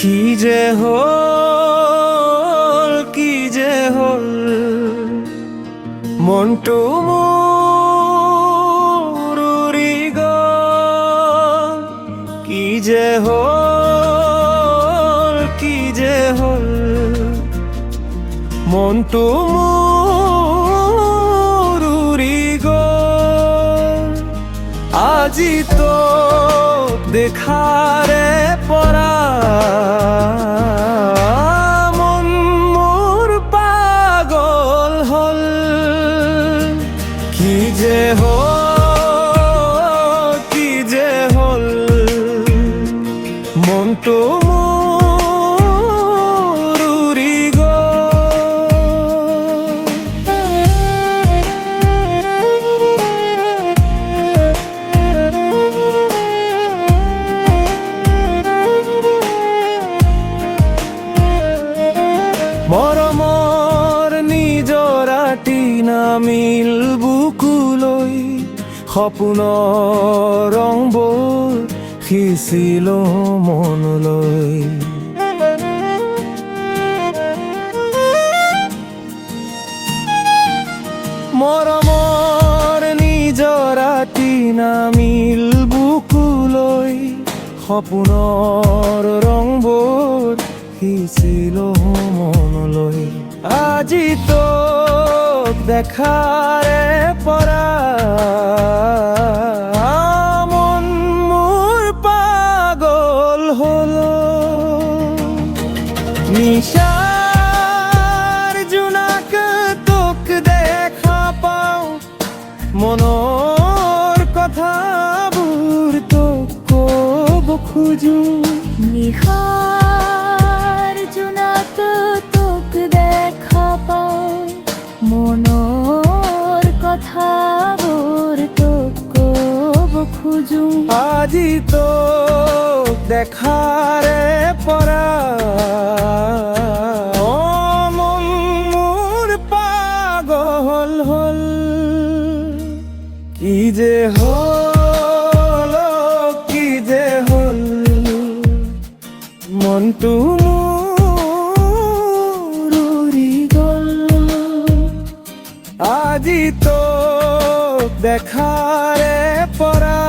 কি যে হল, কি যে হল, মনটো মোৰ উৰি গল। কি যে হল, কি যে হল, মনটো মোৰ উৰি গল। আজি তো দেখাৰে পৰা মন মোৰ পাগল হল। কি যে হল, কি যে হল, মনটো মোৰ উৰি মৰমৰ নিজৰাটি নামিল বুকুলৈ, সপোনৰ ৰংবোৰ সিঁচিলো মনলৈ। মৰমৰ নিজৰাটি নামিল বুকুলৈ, সপোনৰ ৰংবোৰ সিঁচিলো মনলৈ। আজি তোক দেখাৰে পৰা মন মোৰ পাগল হল। নিশাৰ জোনাক তোক দেখা পাওঁ, মনৰ কথাবোৰ তোক ক'ব খোজো। নিশাৰ জোনাক তোক দেখা পাওঁ, মনৰ কথাবোৰ তোক ক'ব খোজো। আজি তোক দেখাৰে পৰা মন মোৰ পাগল হল। কি যে হল, কি যে হল, মনটো মোৰ উৰি গল। আজি তোক দেখাৰে পৰা